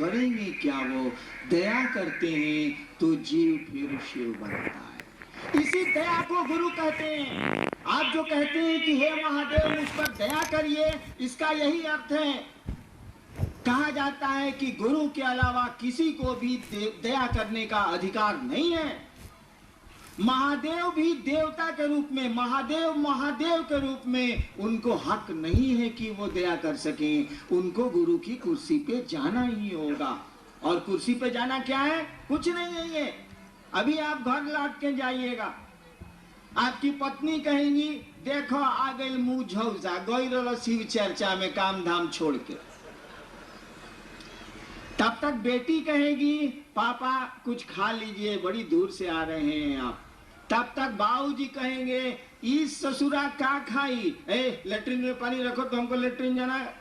करेंगे क्या वो, दया करते हैं तो जीव फिर शिव बनता है। इसी दया को गुरु कहते हैं। आप जो कहते हैं कि हे महादेव मुझ पर दया करिए, इसका यही अर्थ है। कहा जाता है कि गुरु के अलावा किसी को भी दया करने का अधिकार नहीं है। महादेव भी देवता के रूप में, महादेव के रूप में उनको हक नहीं है कि वो दया कर सकें। उनको गुरु की कुर्सी पे जाना ही होगा। और कुर्सी पे जाना क्या है? कुछ नहीं है ये। अभी आप घर लौट के जाइएगा, आपकी पत्नी कहेंगी देखो आ गई मुंह झौसा, गई रहो शिव चर्चा में काम धाम छोड़ के। तब तक बेटी कहेगी पापा कुछ खा लीजिए, बड़ी दूर से आ रहे हैं आप। तब तक बाबूजी कहेंगे इस ससुरा का खाई, लेटरिन में पानी रखो तो हमको लेटरिन जाना है।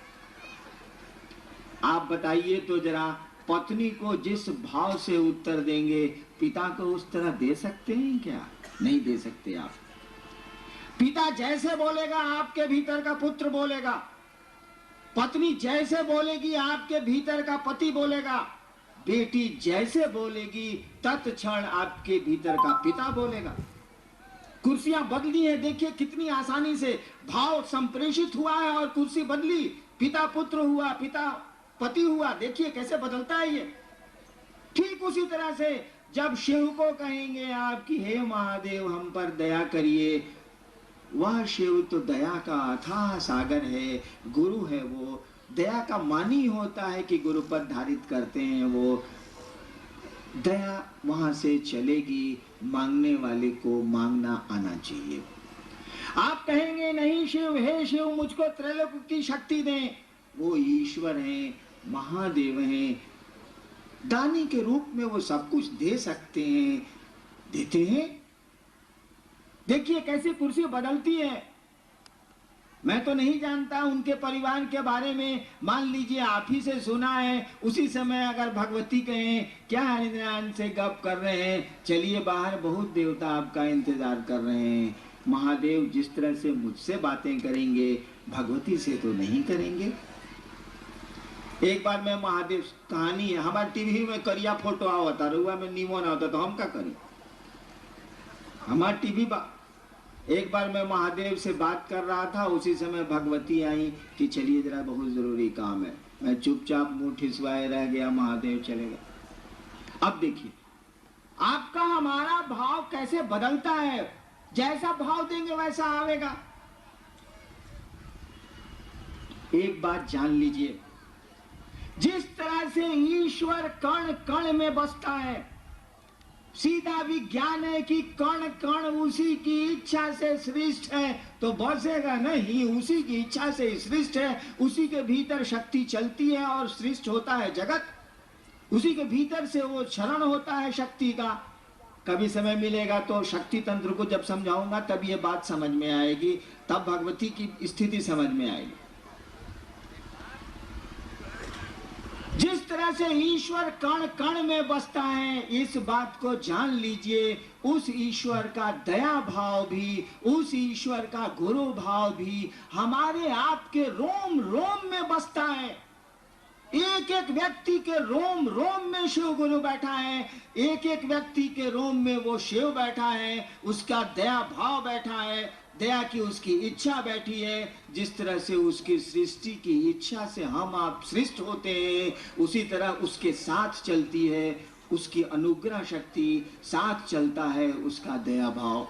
आप बताइए तो जरा, पत्नी को जिस भाव से उत्तर देंगे पिता को उस तरह दे सकते हैं क्या? नहीं दे सकते आप। पिता जैसे बोलेगा आपके भीतर का पुत्र बोलेगा, पत्नी जैसे बोलेगी आपके भीतर का पति बोलेगा, बेटी जैसे बोलेगी तत्क्षण आपके भीतर का पिता बोलेगा। कुर्सियां बदली है, देखिए कितनी आसानी से भाव संप्रेषित हुआ है और कुर्सी बदली, पिता पुत्र हुआ, पिता पति हुआ। देखिए कैसे बदलता है ये। ठीक उसी तरह से जब शिव को कहेंगे आप कि हे महादेव हम पर दया करिए, वह शिव तो दया का अथाह सागर है, गुरु है। वो दया का मानी होता है कि गुरु पर धारित करते हैं, वो दया वहां से चलेगी। मांगने वाले को मांगना आना चाहिए। आप कहेंगे नहीं शिव, हे शिव मुझको त्रैलोक की शक्ति दें, वो ईश्वर हैं, महादेव हैं, दानी के रूप में वो सब कुछ दे सकते हैं, देते हैं। देखिए कैसे कुर्सी बदलती है। मैं तो नहीं जानता उनके परिवार के बारे में, मान लीजिए आप ही से सुना है। उसी समय अगर भगवती कहें क्या हरिनारायण से गप कर रहे हैं, चलिए बाहर बहुत देवता आपका इंतजार कर रहे हैं। महादेव जिस तरह से मुझसे बातें करेंगे भगवती से तो नहीं करेंगे। एक बार मैं महादेव, कहानी है हमारे टीवी में करिया फोटो आवता रुआ में नीमो ना होता तो हम क्या करें। हमारे टीवी एक बार मैं महादेव से बात कर रहा था, उसी समय भगवती आई कि चलिए जरा बहुत जरूरी काम है। मैं चुपचाप मुंह ठिसवाए रह गया, महादेव चले गए। अब देखिए आपका हमारा भाव कैसे बदलता है। जैसा भाव देंगे वैसा आवेगा। एक बात जान लीजिए, जिस तरह से ईश्वर कण कण में बसता है, सीधा विज्ञान है कि कण कण उसी की इच्छा से सृष्ट है, तो बसेगा नहीं, उसी की इच्छा से सृष्ट है। उसी के भीतर शक्ति चलती है और सृष्ट होता है जगत। उसी के भीतर से वो क्षरण होता है शक्ति का। कभी समय मिलेगा तो शक्ति तंत्र को जब समझाऊंगा तब ये बात समझ में आएगी, तब भगवती की स्थिति समझ में आएगी। जिस तरह से ईश्वर कण कण में बसता है, इस बात को जान लीजिए। उस ईश्वर का दया भाव भी, उस ईश्वर का गुरु भाव भी हमारे आपके रोम रोम में बसता है। एक एक व्यक्ति के रोम रोम में शिव गुरु बैठा है, एक एक व्यक्ति के रोम में वो शिव बैठा है, उसका दया भाव बैठा है, दया की उसकी इच्छा बैठी है। जिस तरह से उसकी सृष्टि की इच्छा से हम आप सृष्ट होते हैं, उसी तरह उसके साथ चलती है उसकी अनुग्रह शक्ति, साथ चलता है उसका दया भाव।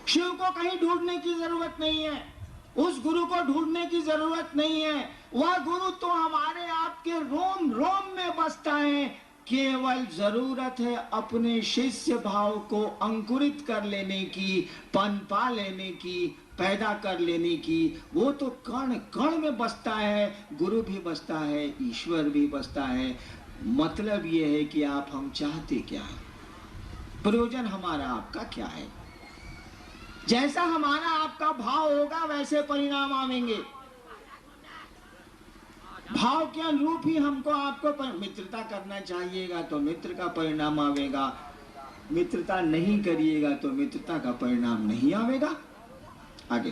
शिव को कहीं ढूंढने की जरूरत नहीं है, उस गुरु को ढूंढने की जरूरत नहीं है। वह गुरु तो हमारे आपके रोम रोम में बसता है। केवल जरूरत है अपने शिष्य भाव को अंकुरित कर लेने की, पनपा लेने की, पैदा कर लेने की। वो तो कण कण में बसता है, गुरु भी बसता है, ईश्वर भी बसता है। मतलब ये है कि आप हम चाहते क्या है, प्रयोजन हमारा आपका क्या है। जैसा हमारा आपका भाव होगा वैसे परिणाम आवेंगे। भाव के अनुरूप ही हमको आपको मित्रता करना चाहिएगा तो मित्र का परिणाम आवेगा, मित्रता नहीं करिएगा तो मित्रता का परिणाम नहीं आवेगा। आगे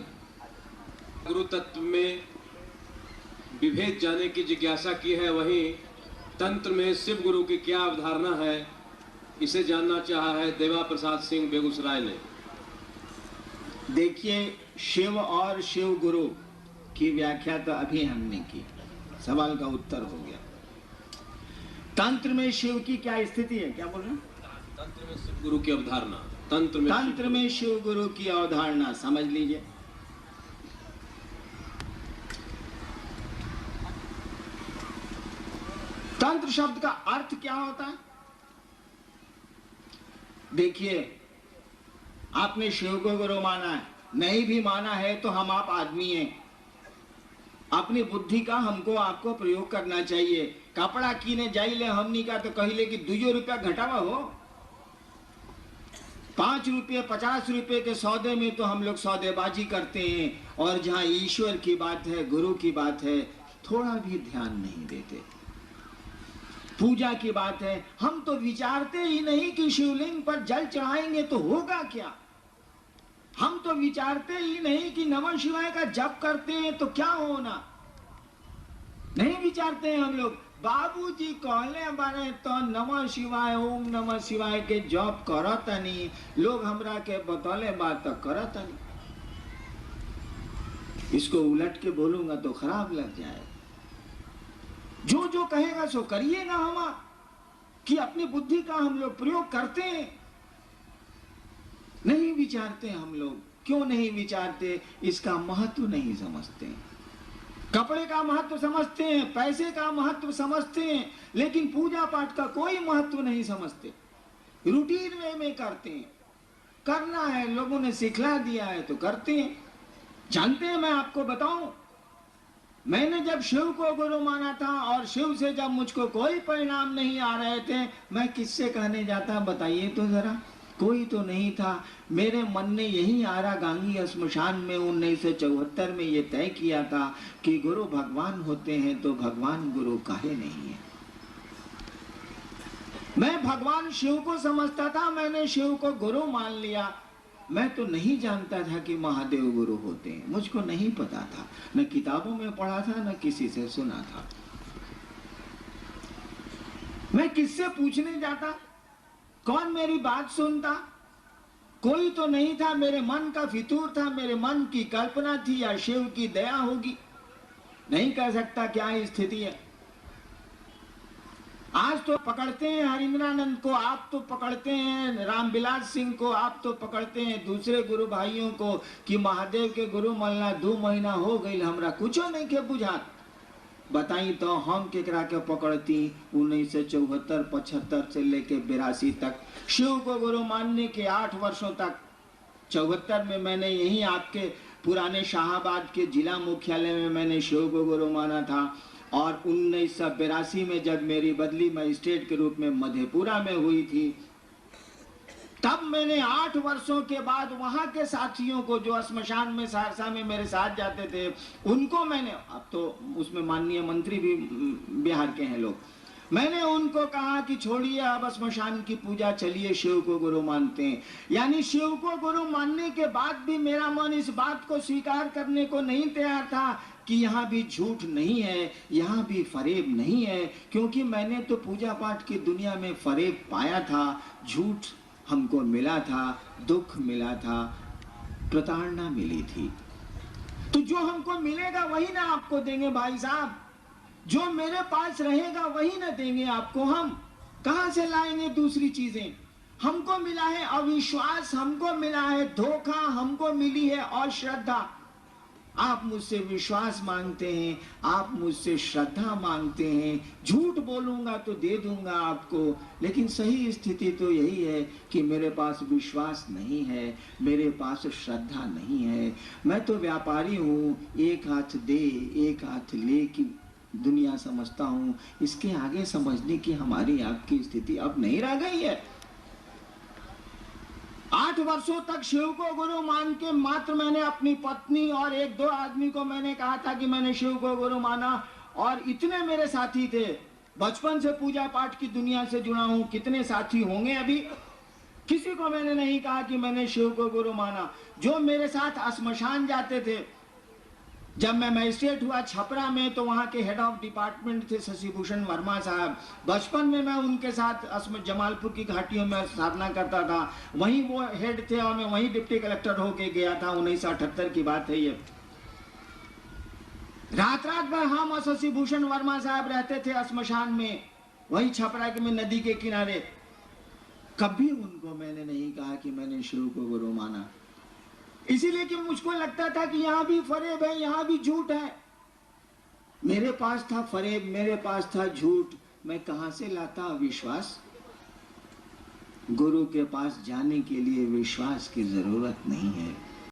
गुरु तत्व में विभेद जाने की जिज्ञासा की है, वहीं तंत्र में शिव गुरु की क्या अवधारणा है, इसे जानना चाहा है देवा प्रसाद सिंह बेगूसराय ने। देखिए, शिव और शिव गुरु की व्याख्या तो अभी हमने की, सवाल का उत्तर हो गया। तंत्र में शिव की क्या स्थिति है, क्या बोल रहे हैं? तंत्र में शिव गुरु की अवधारणा, तंत्र में शिव गुरु की अवधारणा समझ लीजिए। तंत्र शब्द का अर्थ क्या होता है? देखिए, आपने शिव को गुरु माना है, नहीं भी माना है तो हम आप आदमी हैं। अपनी बुद्धि का हमको आपको प्रयोग करना चाहिए। कपड़ा कीने जाइले हमनी का तो कहिले कि 2 रुपया घटावा हो। 5 रुपये 50 रुपये के सौदे में तो हम लोग सौदेबाजी करते हैं, और जहां ईश्वर की बात है, गुरु की बात है, थोड़ा भी ध्यान नहीं देते। पूजा की बात है, हम तो विचारते ही नहीं कि शिवलिंग पर जल चढ़ाएंगे तो होगा क्या। हम तो विचारते ही नहीं कि नमः शिवाय का जप करते हैं तो क्या होना, नहीं विचारते हैं हम लोग। बाबूजी कहले बारे तो नमः शिवाय, ओम नमः शिवाय के जप करतनी, लोग हमरा के बतौले बात तो करतनी। इसको उलट के बोलूंगा तो खराब लग जाए। जो जो कहेगा सो करिएगा हम, कि अपनी बुद्धि का हम लोग प्रयोग करते हैं, नहीं विचारते हम लोग। क्यों नहीं विचारते? इसका महत्व नहीं समझते। कपड़े का महत्व समझते हैं, पैसे का महत्व समझते हैं, लेकिन पूजा पाठ का कोई महत्व नहीं समझते। रूटीन वे में करते हैं, करना है, लोगों ने सिखला दिया है तो करते हैं। जानते हैं, मैं आपको बताऊं, मैंने जब शिव को गुरु माना था और शिव से जब मुझको कोई परिणाम नहीं आ रहे थे, मैं किससे कहने जाता, बताइए तो जरा। कोई तो नहीं था। मेरे मन ने यही आरा गांगी श्मशान में 1974 में ये तय किया था कि गुरु भगवान होते हैं तो भगवान गुरु काहे नहीं है। मैं भगवान शिव को समझता था, मैंने शिव को गुरु मान लिया। मैं तो नहीं जानता था कि महादेव गुरु होते हैं, मुझको नहीं पता था, न किताबों में पढ़ा था न किसी से सुना था। मैं किससे पूछने जाता, कौन मेरी बात सुनता? कोई तो नहीं था। मेरे मन का फितूर था, मेरे मन की कल्पना थी, या शिव की दया होगी, नहीं कह सकता क्या स्थिति है। आज तो पकड़ते हैं हरिंद्रानंद को, आप तो पकड़ते हैं रामविलास सिंह को, आप तो पकड़ते हैं दूसरे गुरु भाइयों को कि महादेव के गुरु मलना 2 महीना हो गई, हमरा कुछ नहीं के बुझात। बताई तो हम केकरा के पकड़ती 1974 75 से लेके 82 तक। शिव को गुरु मानने के 8 वर्षों तक, 74 में मैंने यही आपके पुराने शाहाबाद के जिला मुख्यालय में मैंने शिव को गुरु माना था, और 1982 में जब मेरी बदली मजिस्ट्रेट के रूप में मधेपुरा में हुई थी, तब मैंने 8 वर्षों के बाद वहां के साथियों को जो श्मशान में सहरसा में मेरे साथ जाते थे, उनको मैंने, अब तो उसमें माननीय मंत्री भी बिहार के हैं लोग, मैंने उनको कहा कि छोड़िए अब श्मशान की पूजा, चलिए शिव को गुरु मानते हैं। यानी शिव को गुरु मानने के बाद भी मेरा मन इस बात को स्वीकार करने को नहीं तैयार था कि यहाँ भी झूठ नहीं है, यहाँ भी फरेब नहीं है, क्योंकि मैंने तो पूजा पाठ की दुनिया में फरेब पाया था, झूठ हमको मिला था, दुख मिला था, प्रताड़ना मिली थी। तो जो हमको मिलेगा वही ना आपको देंगे भाई साहब, जो मेरे पास रहेगा वही ना देंगे आपको। हम कहां से लाएंगे दूसरी चीजें? हमको मिला है अविश्वास, हमको मिला है धोखा, हमको मिली है अश्रद्धा। आप मुझसे विश्वास मांगते हैं, आप मुझसे श्रद्धा मांगते हैं। झूठ बोलूंगा तो दे दूंगा आपको, लेकिन सही स्थिति तो यही है कि मेरे पास विश्वास नहीं है, मेरे पास श्रद्धा नहीं है। मैं तो व्यापारी हूँ, एक हाथ दे एक हाथ ले की दुनिया समझता हूँ। इसके आगे समझने की हमारी आपकी स्थिति अब नहीं रह गई है। 8 वर्षों तक शिव को गुरु मान के मात्र मैंने अपनी पत्नी और 1-2 आदमी को मैंने कहा था कि मैंने शिव को गुरु माना, और इतने मेरे साथी थे। बचपन से पूजा पाठ की दुनिया से जुड़ा हूं, कितने साथी होंगे अभी, किसी को मैंने नहीं कहा कि मैंने शिव को गुरु माना। जो मेरे साथ श्मशान जाते थे, जब मैं मजिस्ट्रेट हुआ छपरा में तो वहाँ के हेड ऑफ डिपार्टमेंट थे शशिभूषण वर्मा साहब। बचपन में मैं उनके साथ जमालपुर की घाटियों में साधना करता था, वहीं वो हेड थे और मैं वहीं डिप्टी कलेक्टर होके गया था। 1978 की बात है ये। रात भर हम और शशिभूषण वर्मा साहब रहते थे श्मशान में, वही छपरा के में नदी के किनारे। कभी उनको मैंने नहीं कहा कि मैंने शिव को गुरु माना, इसीलिए कि मुझको लगता था कि यहाँ भी फरेब है, यहाँ भी झूठ है। मेरे पास था फरेब, मेरे पास था झूठ, मैं कहां से लाता विश्वास? गुरु के पास जाने के लिए विश्वास की जरूरत नहीं है।